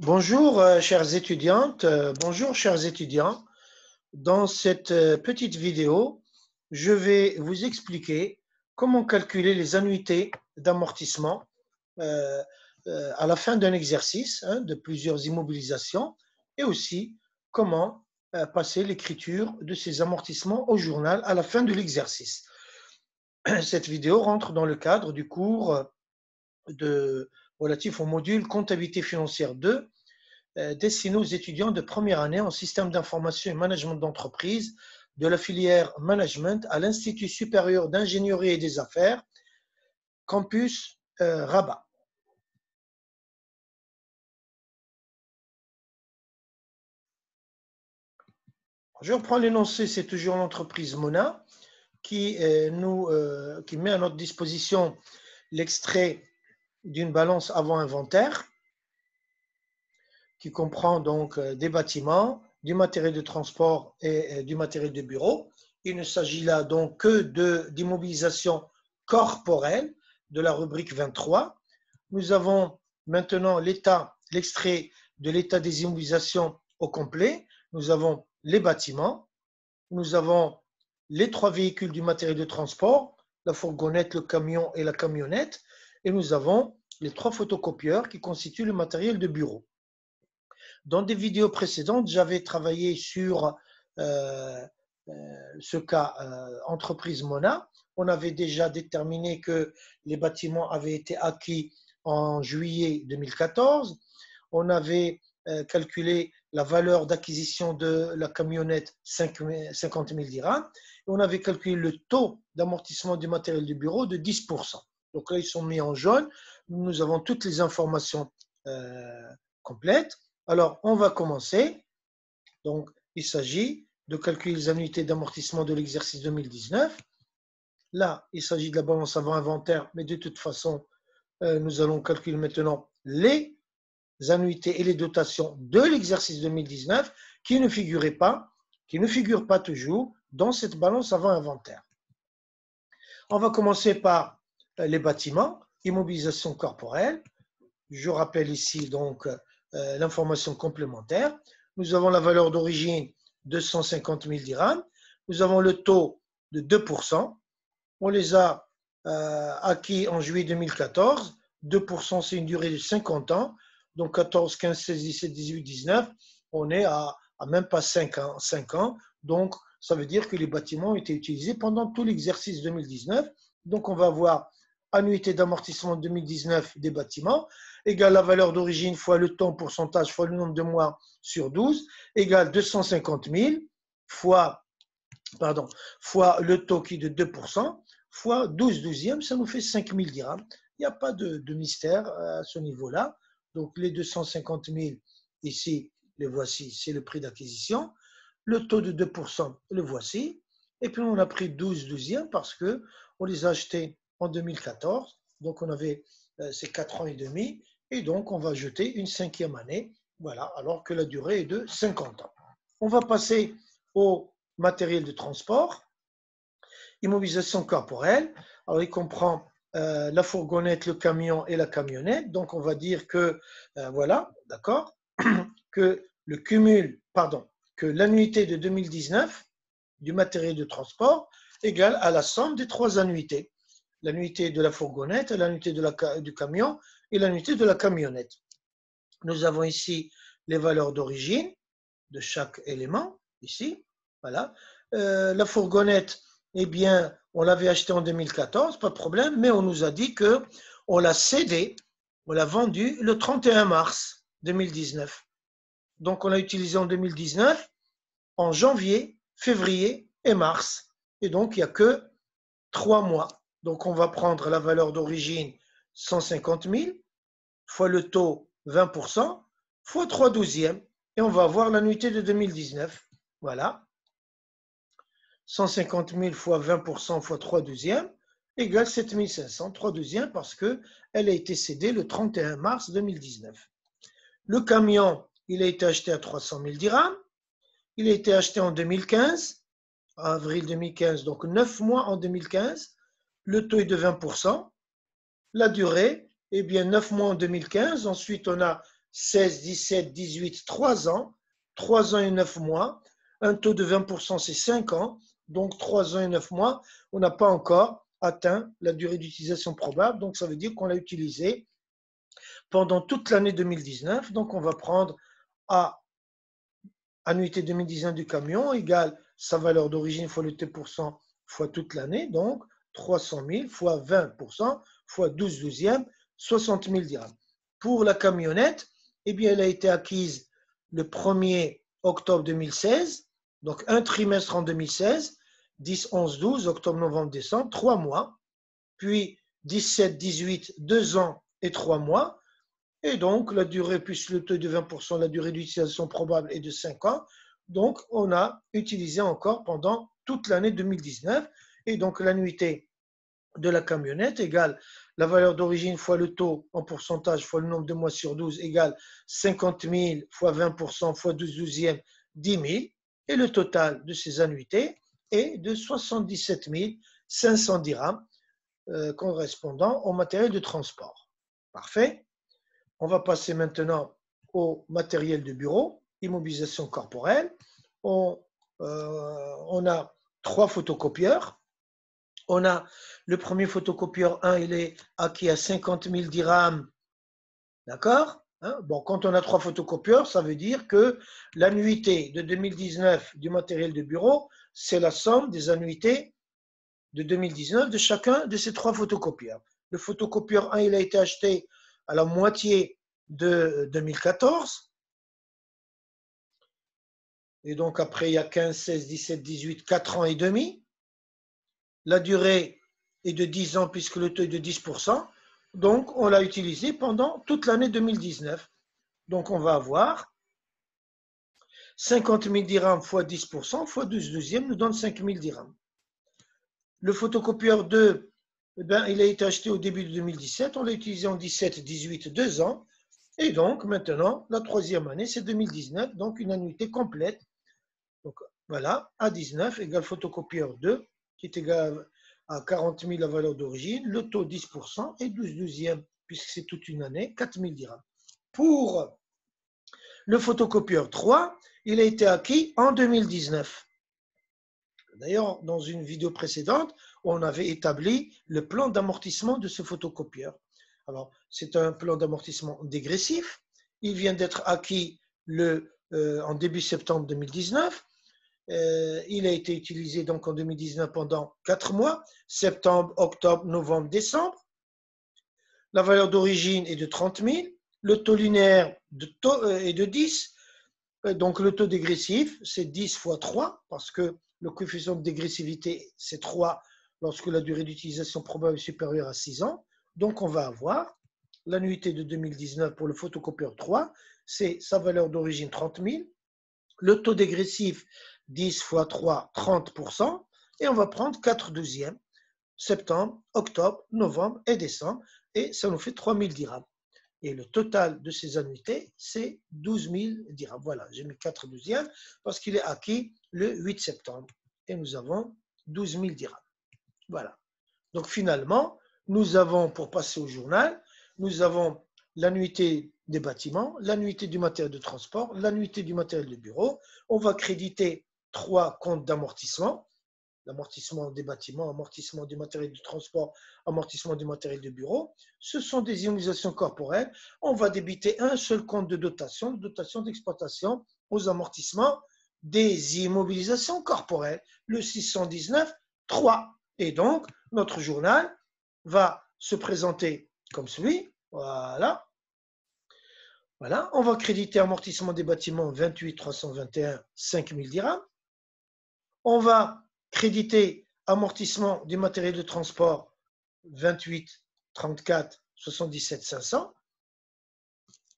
Bonjour, chères étudiantes, bonjour, chers étudiants. Dans cette petite vidéo, je vais vous expliquer comment calculer les annuités d'amortissement à la fin d'un exercice, de plusieurs immobilisations, et aussi comment passer l'écriture de ces amortissements au journal à la fin de l'exercice. Cette vidéo rentre dans le cadre du cours relatif au module Comptabilité financière 2, destiné aux étudiants de première année en système d'information et management d'entreprise de la filière management à l'Institut supérieur d'ingénierie et des affaires, campus Rabat. Je reprends l'énoncé, c'est toujours l'entreprise Mona qui met à notre disposition l'extrait d'une balance avant inventaire qui comprend donc des bâtiments, du matériel de transport et du matériel de bureau. Il ne s'agit là donc que d'immobilisation corporelle de la rubrique 23. Nous avons maintenant l'extrait de l'état des immobilisations au complet. Nous avons les bâtiments, nous avons les 3 véhicules du matériel de transport, la fourgonnette, le camion et la camionnette, et nous avons les 3 photocopieurs qui constituent le matériel de bureau. Dans des vidéos précédentes, j'avais travaillé sur ce cas entreprise Mona. On avait déjà déterminé que les bâtiments avaient été acquis en juillet 2014. On avait calculé la valeur d'acquisition de la camionnette 50 000 dirhams. Et on avait calculé le taux d'amortissement du matériel du bureau de 10%. Donc là, ils sont mis en jaune. Nous avons toutes les informations complètes. Alors, on va commencer. Donc, il s'agit de calculer les annuités d'amortissement de l'exercice 2019. Là, il s'agit de la balance avant inventaire, mais de toute façon, nous allons calculer maintenant les annuités et les dotations de l'exercice 2019 qui ne figurent pas toujours dans cette balance avant inventaire. On va commencer par les bâtiments, immobilisation corporelle. Je rappelle ici donc l'information complémentaire. Nous avons la valeur d'origine 250 000 dirhams. Nous avons le taux de 2%. On les a acquis en juillet 2014. 2%, c'est une durée de 50 ans. Donc 14, 15, 16, 17, 18, 19, on est à même pas 5 ans. Donc, ça veut dire que les bâtiments ont été utilisés pendant tout l'exercice 2019. Donc, on va avoir annuité d'amortissement 2019 des bâtiments, égale la valeur d'origine fois le temps, pourcentage, fois le nombre de mois sur 12, égale 250 000 fois le taux qui est de 2%, fois 12 douzièmes, ça nous fait 5 000 dirhams. Il n'y a pas de mystère à ce niveau-là. Donc, les 250 000, ici, les voici, c'est le prix d'acquisition. Le taux de 2%, le voici. Et puis, on a pris 12 douzièmes parce qu'on les a achetés en 2014. Donc, on avait ces 4 ans et demi. Et donc, on va ajouter une 5e année. Voilà, alors que la durée est de 50 ans. On va passer au matériel de transport. Immobilisation corporelle. Alors, il comprend la fourgonnette, le camion et la camionnette. Donc, on va dire que, voilà, d'accord, que que l'annuité de 2019 du matériel de transport égale à la somme des 3 annuités. L'annuité de la fourgonnette, l'annuité du camion et l'annuité de la camionnette. Nous avons ici les valeurs d'origine de chaque élément, ici, voilà. La fourgonnette, eh bien, on l'avait acheté en 2014, pas de problème, mais on nous a dit qu'on l'a cédé, on l'a vendu le 31 mars 2019. Donc, on l'a utilisé en 2019, en janvier, février et mars. Et donc, il n'y a que 3 mois. Donc, on va prendre la valeur d'origine 150 000 fois le taux 20% fois 3 douzièmes. Et on va avoir l'annuité de 2019. Voilà. 150 000 fois 20% fois 3 douzièmes égale 7 500, 3 douzièmes parce qu'elle a été cédée le 31 mars 2019. Le camion, il a été acheté à 300 000 dirhams. Il a été acheté en 2015, avril 2015, donc 9 mois en 2015. Le taux est de 20%. La durée, eh bien 9 mois en 2015. Ensuite, on a 16, 17, 18, 3 ans, 3 ans et 9 mois. Un taux de 20%, c'est 5 ans. Donc, 3 ans et 9 mois, on n'a pas encore atteint la durée d'utilisation probable. Donc, ça veut dire qu'on l'a utilisé pendant toute l'année 2019. Donc, on va prendre à annuité 2019 du camion égale sa valeur d'origine fois le T% fois toute l'année. Donc, 300 000 fois 20% fois 12 douzièmes, 60 000 dirhams. Pour la camionnette, eh bien, elle a été acquise le 1er octobre 2016, donc un trimestre en 2016, 10, 11, 12, octobre, novembre, décembre, 3 mois, puis 17, 18, 2 ans et 3 mois, et donc la durée plus le taux de 20%, la durée d'utilisation probable est de 5 ans, donc on a utilisé encore pendant toute l'année 2019, et donc l'annuité de la camionnette égale la valeur d'origine fois le taux en pourcentage fois le nombre de mois sur 12 égale 50 000 fois 20% fois 12 douzièmes, 10 000. Et le total de ces annuités est de 77 500 dirhams correspondant au matériel de transport. Parfait. On va passer maintenant au matériel de bureau, immobilisation corporelle. On a 3 photocopieurs. On a le premier photocopieur 1, il est acquis à 50 000 dirhams. D'accord? Bon, quand on a 3 photocopieurs, ça veut dire que l'annuité de 2019 du matériel de bureau, c'est la somme des annuités de 2019 de chacun de ces 3 photocopieurs. Le photocopieur 1, il a été acheté à la moitié de 2014. Et donc après, il y a 15, 16, 17, 18, 4 ans et demi. La durée est de 10 ans puisque le taux est de 10%. Donc, on l'a utilisé pendant toute l'année 2019. Donc, on va avoir 50 000 dirhams fois 10% fois 12 douzièmes nous donne 5 000 dirhams. Le photocopieur 2, eh bien, il a été acheté au début de 2017. On l'a utilisé en 17, 18, 2 ans. Et donc, maintenant, la troisième année, c'est 2019. Donc, une annuité complète. Donc, voilà, A19 égale photocopieur 2, qui est égal à 40 000 la valeur d'origine, le taux 10% et 12 douzièmes, puisque c'est toute une année, 4 000 dirhams. Pour le photocopieur 3, il a été acquis en 2019. D'ailleurs, dans une vidéo précédente, on avait établi le plan d'amortissement de ce photocopieur. Alors, c'est un plan d'amortissement dégressif. Il vient d'être acquis en début septembre 2019. Il a été utilisé donc en 2019 pendant 4 mois, septembre, octobre, novembre, décembre. La valeur d'origine est de 30 000. Le taux linéaire est de 10. Donc le taux dégressif, c'est 10 fois 3, parce que le coefficient de dégressivité, c'est 3 lorsque la durée d'utilisation probable est supérieure à 6 ans. Donc on va avoir l'annuité de 2019 pour le photocopieur 3, c'est sa valeur d'origine 30 000. Le taux dégressif, 10 fois 3, 30%. Et on va prendre 4 douzièmes, septembre, octobre, novembre et décembre. Et ça nous fait 3 000 dirhams. Et le total de ces annuités, c'est 12 000 dirhams. Voilà, j'ai mis 4 douzièmes parce qu'il est acquis le 8 septembre. Et nous avons 12 000 dirhams. Voilà. Donc finalement, nous avons, pour passer au journal, nous avons l'annuité des bâtiments, l'annuité du matériel de transport, l'annuité du matériel de bureau. On va créditer 3 comptes d'amortissement, l'amortissement des bâtiments, amortissement du matériel de transport, amortissement du matériel de bureau. Ce sont des immobilisations corporelles. On va débiter un seul compte de dotation d'exploitation aux amortissements des immobilisations corporelles, le 619-3. Et donc, notre journal va se présenter comme celui. Voilà. Voilà. On va créditer amortissement des bâtiments 28 321, 5 000 dirhams. On va créditer amortissement du matériel de transport 28 34 77 500.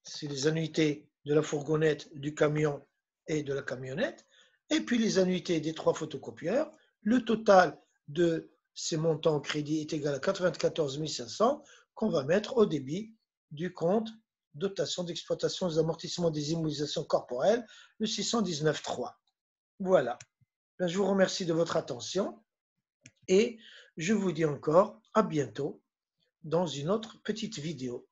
C'est les annuités de la fourgonnette, du camion et de la camionnette. Et puis les annuités des 3 photocopieurs. Le total de ces montants au crédit est égal à 94 500 qu'on va mettre au débit du compte dotation d'exploitation des amortissements des immobilisations corporelles, le 619.3. Voilà. Je vous remercie de votre attention et je vous dis encore à bientôt dans une autre petite vidéo.